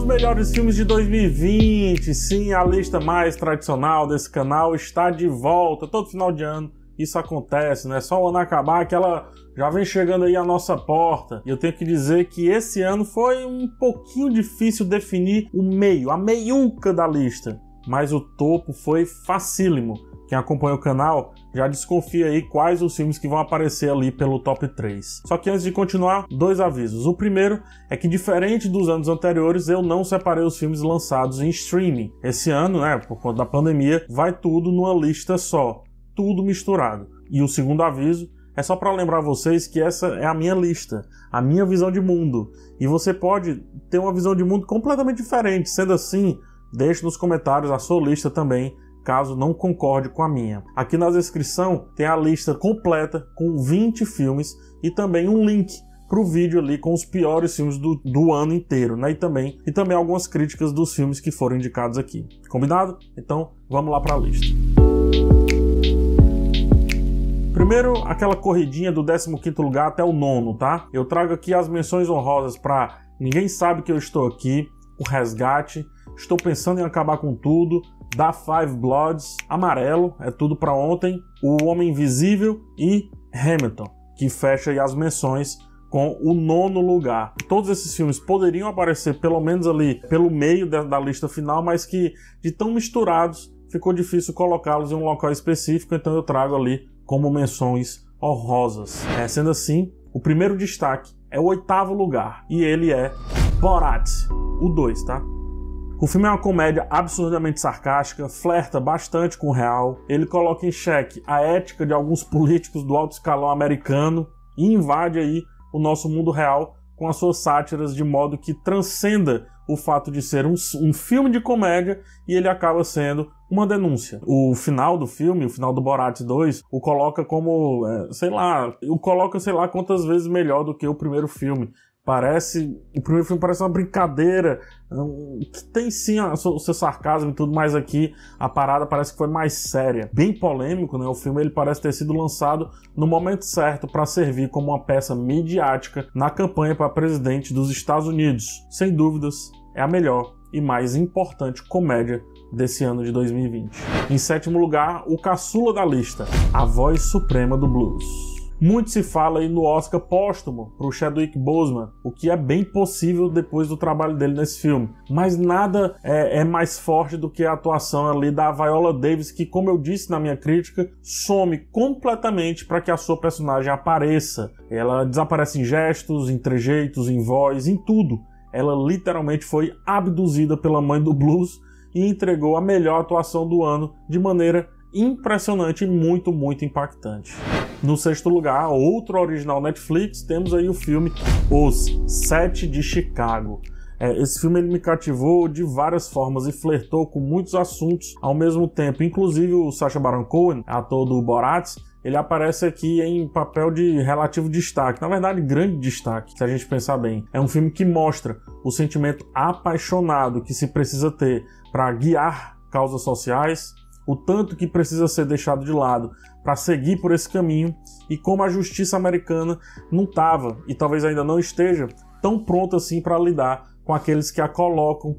Os melhores filmes de 2020, sim, a lista mais tradicional desse canal está de volta. Todo final de ano isso acontece, né? Só o ano acabar que ela já vem chegando aí à nossa porta. E eu tenho que dizer que esse ano foi um pouquinho difícil definir o meio, a meiuca da lista. Mas o topo foi facílimo. Quem acompanha o canal já desconfia aí quais os filmes que vão aparecer ali pelo top 3. Só que antes de continuar, dois avisos. O primeiro é que, diferente dos anos anteriores, eu não separei os filmes lançados em streaming. Esse ano, né, por conta da pandemia, vai tudo numa lista só. Tudo misturado. E o segundo aviso é só para lembrar vocês que essa é a minha lista, a minha visão de mundo. E você pode ter uma visão de mundo completamente diferente. Sendo assim, deixe nos comentários a sua lista também, caso não concorde com a minha. Aqui na descrição tem a lista completa com 20 filmes e também um link para o vídeo ali com os piores filmes do ano inteiro, né? E também algumas críticas dos filmes que foram indicados aqui. Combinado? Então vamos lá para a lista. Primeiro, aquela corridinha do 15º lugar até o 9º, tá? Eu trago aqui as menções honrosas para Ninguém Sabe Que Eu Estou Aqui, O Resgate, Estou Pensando em Acabar com Tudo, Da Five Bloods, Amarelo, É Tudo Pra Ontem, O Homem Invisível e Hamilton, que fecha aí as menções com o 9º lugar. Todos esses filmes poderiam aparecer pelo menos ali pelo meio da lista final, mas que de tão misturados ficou difícil colocá-los em um local específico, então eu trago ali como menções honrosas. Sendo assim, o primeiro destaque é o 8º lugar, e ele é Borat, o 2, tá? O filme é uma comédia absurdamente sarcástica, flerta bastante com o real, ele coloca em xeque a ética de alguns políticos do alto escalão americano e invade aí o nosso mundo real com as suas sátiras de modo que transcenda o fato de ser um filme de comédia e ele acaba sendo uma denúncia. O final do filme, o final do Borat 2, o coloca como, sei lá quantas vezes melhor do que o primeiro filme. O primeiro filme parece uma brincadeira, que tem sim o seu sarcasmo e tudo, mas aqui a parada parece que foi mais séria. Bem polêmico, né? O filme ele parece ter sido lançado no momento certo para servir como uma peça midiática na campanha para presidente dos Estados Unidos. Sem dúvidas, é a melhor e mais importante comédia desse ano de 2020. Em 7º lugar, o caçula da lista, A Voz Suprema do Blues. Muito se fala aí no Oscar póstumo para o Chadwick Boseman, o que é bem possível depois do trabalho dele nesse filme. Mas nada é mais forte do que a atuação ali da Viola Davis, que, como eu disse na minha crítica, some completamente para que a sua personagem apareça. Ela desaparece em gestos, em trejeitos, em voz, em tudo. Ela literalmente foi abduzida pela mãe do blues e entregou a melhor atuação do ano de maneira impressionante e muito, muito impactante. No 6º lugar, outro original Netflix, temos aí o filme Os Sete de Chicago. Esse filme ele me cativou de várias formas e flertou com muitos assuntos ao mesmo tempo. Inclusive o Sacha Baron Cohen, ator do Borat, ele aparece aqui em papel de relativo destaque, na verdade grande destaque, se a gente pensar bem. É um filme que mostra o sentimento apaixonado que se precisa ter para guiar causas sociais, o tanto que precisa ser deixado de lado para seguir por esse caminho e como a justiça americana não estava e talvez ainda não esteja tão pronta assim para lidar com aqueles que a colocam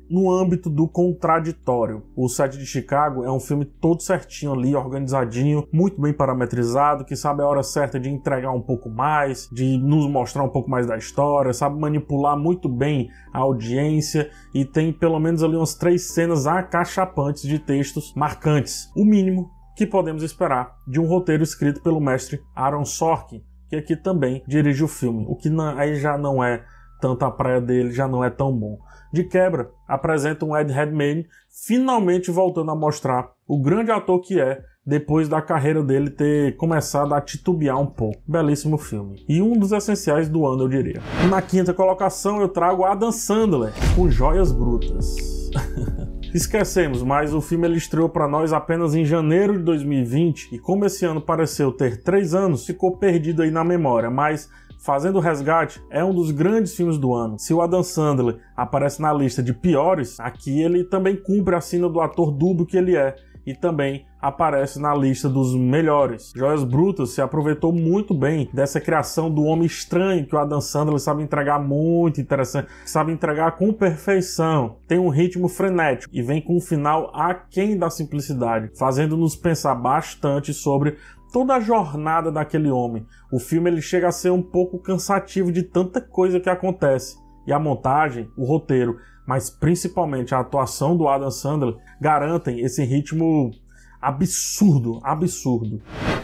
no âmbito do contraditório. O Sete de Chicago é um filme todo certinho ali, organizadinho, muito bem parametrizado, que sabe a hora certa de entregar um pouco mais, de nos mostrar um pouco mais da história, sabe manipular muito bem a audiência e tem pelo menos ali umas 3 cenas acachapantes de textos marcantes. O mínimo que podemos esperar de um roteiro escrito pelo mestre Aaron Sorkin, que aqui também dirige o filme, o que aí já não é tanto a praia dele, já não é tão bom. De quebra, apresenta um Ed Redmayne finalmente voltando a mostrar o grande ator que é, depois da carreira dele ter começado a titubear um pouco. Belíssimo filme. E um dos essenciais do ano, eu diria. Na 5ª colocação, eu trago Adam Sandler, com Joias Brutas. Esquecemos, mas o filme ele estreou para nós apenas em janeiro de 2020 e como esse ano pareceu ter 3 anos, ficou perdido aí na memória, mas Fazendo o Resgate é um dos grandes filmes do ano. Se o Adam Sandler aparece na lista de piores, aqui ele também cumpre a sina do ator dúbio que ele é. e também aparece na lista dos melhores. Joias Brutas se aproveitou muito bem dessa criação do homem estranho que o Adam Sandler sabe entregar muito interessante, sabe entregar com perfeição. Tem um ritmo frenético e vem com um final aquém da simplicidade, fazendo-nos pensar bastante sobre toda a jornada daquele homem. O filme ele chega a ser um pouco cansativo de tanta coisa que acontece. E a montagem, o roteiro, mas principalmente a atuação do Adam Sandler garantem esse ritmo absurdo.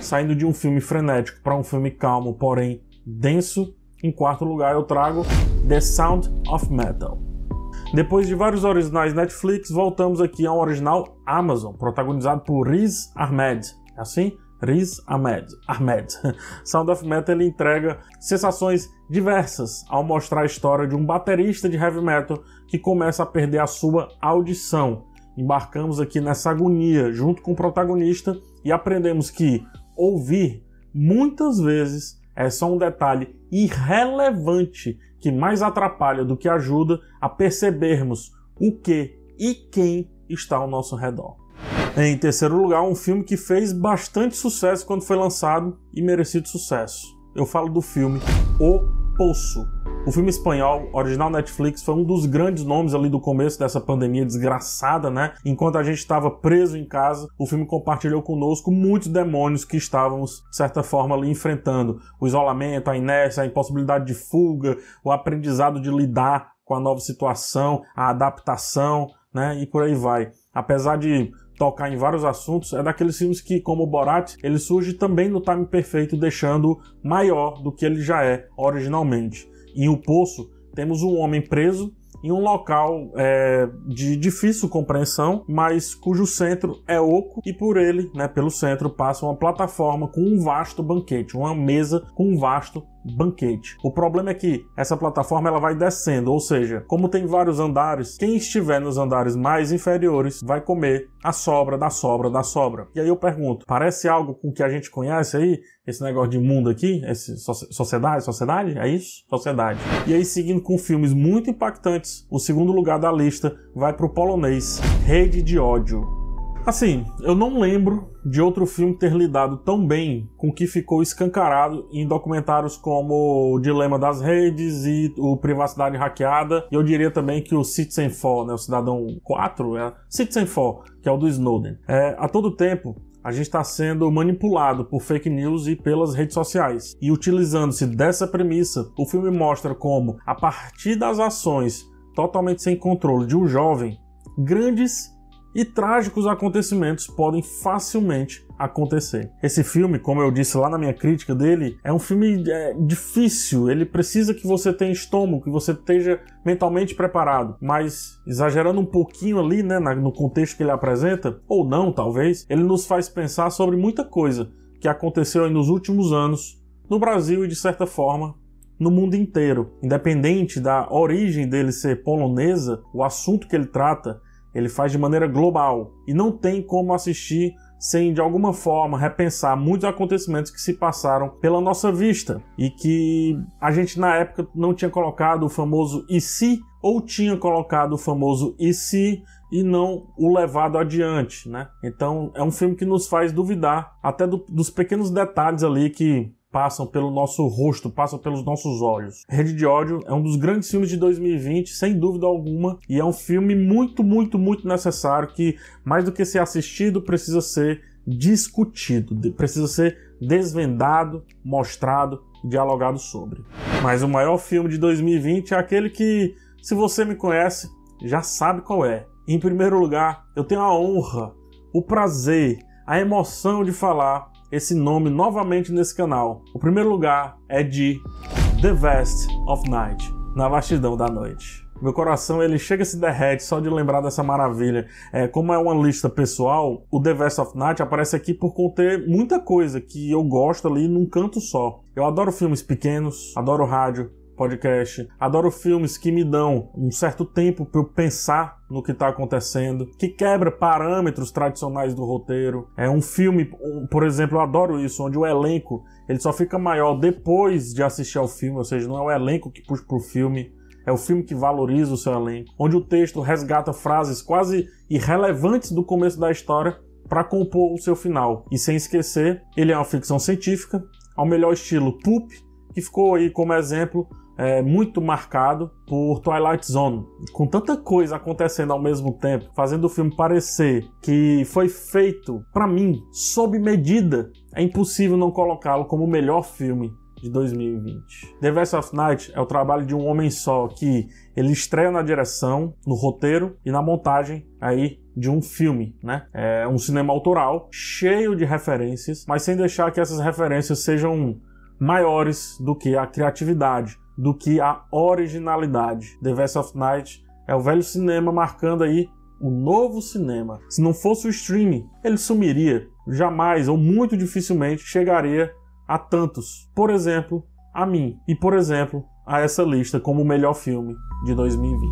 Saindo de um filme frenético para um filme calmo, porém denso, em quarto lugar eu trago The Sound of Metal. Depois de vários originais Netflix, voltamos aqui a um original Amazon, protagonizado por Riz Ahmed. É assim? Riz Ahmed. Sound of Metal ele entrega sensações diversas ao mostrar a história de um baterista de heavy metal que começa a perder a sua audição. Embarcamos aqui nessa agonia junto com o protagonista e aprendemos que ouvir muitas vezes é só um detalhe irrelevante que mais atrapalha do que ajuda a percebermos o que e quem está ao nosso redor. Em terceiro lugar, um filme que fez bastante sucesso quando foi lançado e merecido sucesso. Eu falo do filme O Poço. O filme espanhol, original Netflix, foi um dos grandes nomes ali do começo dessa pandemia desgraçada, né? Enquanto a gente estava preso em casa, o filme compartilhou conosco muitos demônios que estávamos, de certa forma, ali enfrentando. O isolamento, a inércia, a impossibilidade de fuga, o aprendizado de lidar com a nova situação, a adaptação, né? E por aí vai. Apesar de tocar em vários assuntos, é daqueles filmes que, como o Borat, ele surge também no time perfeito, deixando maior do que ele já é originalmente. Em O Poço, temos um homem preso em um local de difícil compreensão, mas cujo centro é oco e por ele, né, pelo centro, passa uma plataforma com um vasto banquete, uma mesa com um vasto banquete. O problema é que essa plataforma ela vai descendo, ou seja, como tem vários andares, quem estiver nos andares mais inferiores vai comer a sobra da sobra da sobra. E aí eu pergunto, parece algo com que a gente conhece aí? Esse negócio de mundo aqui? Sociedade? É isso? Sociedade. E aí, seguindo com filmes muito impactantes, o segundo lugar da lista vai para o polonês Rede de Ódio. Assim, eu não lembro de outro filme ter lidado tão bem com o que ficou escancarado em documentários como O Dilema das Redes e o Privacidade Hackeada. E eu diria também que o Citizenfour, né, o Cidadão 4, Citizenfour, que é o do Snowden. A todo tempo, a gente está sendo manipulado por fake news e pelas redes sociais. E utilizando-se dessa premissa, o filme mostra como, a partir das ações totalmente sem controle de um jovem, grandes e trágicos acontecimentos podem facilmente acontecer. Esse filme, como eu disse lá na minha crítica dele, é um filme difícil, ele precisa que você tenha estômago, que você esteja mentalmente preparado, mas exagerando um pouquinho ali, né, no contexto que ele apresenta, ou não, talvez, ele nos faz pensar sobre muita coisa que aconteceu aí nos últimos anos no Brasil e, de certa forma, no mundo inteiro. Independente da origem dele ser polonesa, o assunto que ele trata ele faz de maneira global e não tem como assistir sem, de alguma forma, repensar muitos acontecimentos que se passaram pela nossa vista e que a gente, na época, não tinha colocado o famoso e se, ou tinha colocado o famoso e se e não o levado adiante, né? Então, é um filme que nos faz duvidar até dos pequenos detalhes ali que passam pelo nosso rosto, passam pelos nossos olhos. Rede de Ódio é um dos grandes filmes de 2020, sem dúvida alguma, e é um filme muito necessário que, mais do que ser assistido, precisa ser discutido, precisa ser desvendado, mostrado, dialogado sobre. Mas o maior filme de 2020 é aquele que, se você me conhece, já sabe qual é. Em primeiro lugar, eu tenho a honra, o prazer, a emoção de falar esse nome novamente nesse canal. O primeiro lugar é de The Vast of Night, Na Vastidão da Noite. Meu coração ele chega a se derrete só de lembrar dessa maravilha. Como é uma lista pessoal, o The Vast of Night aparece aqui por conter muita coisa que eu gosto ali num canto só. Eu adoro filmes pequenos, adoro rádio, podcast, adoro filmes que me dão um certo tempo para eu pensar no que está acontecendo, que quebra parâmetros tradicionais do roteiro. É um filme, por exemplo, eu adoro isso, onde o elenco ele só fica maior depois de assistir ao filme, ou seja, não é o elenco que puxa pro filme, é o filme que valoriza o seu elenco, onde o texto resgata frases quase irrelevantes do começo da história para compor o seu final. E sem esquecer, ele é uma ficção científica, ao melhor estilo pulp, que ficou aí como exemplo muito marcado por Twilight Zone. Com tanta coisa acontecendo ao mesmo tempo, fazendo o filme parecer que foi feito, para mim, sob medida, é impossível não colocá-lo como o melhor filme de 2020. The Vest of Night é o trabalho de um homem só, que ele estreia na direção, no roteiro e na montagem aí de um filme, né? É um cinema autoral, cheio de referências, mas sem deixar que essas referências sejam maiores do que a criatividade, do que a originalidade. The Vest of Night é o velho cinema marcando aí o novo cinema. Se não fosse o streaming, ele sumiria. Jamais ou muito dificilmente chegaria a tantos. Por exemplo, a mim. E, por exemplo, a essa lista como o melhor filme de 2020.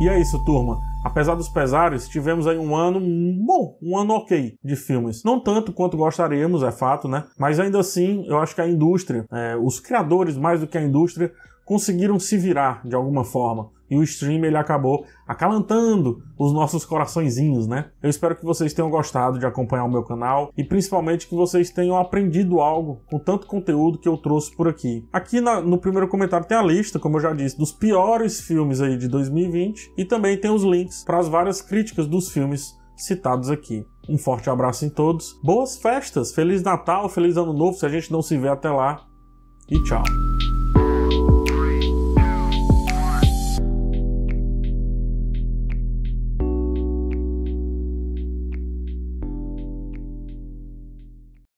E é isso, turma. Apesar dos pesares, tivemos aí um ano bom, um ano ok de filmes. Não tanto quanto gostaríamos, é fato, né? Mas ainda assim, eu acho que a indústria, os criadores mais do que a indústria, conseguiram se virar de alguma forma. E o stream ele acabou acalentando os nossos coraçõezinhos, né? Eu espero que vocês tenham gostado de acompanhar o meu canal e principalmente que vocês tenham aprendido algo com tanto conteúdo que eu trouxe por aqui. Aqui no primeiro comentário tem a lista, como eu já disse, dos piores filmes aí de 2020 e também tem os links para as várias críticas dos filmes citados aqui. Um forte abraço em todos, boas festas, Feliz Natal, Feliz Ano Novo, se a gente não se vê até lá e tchau!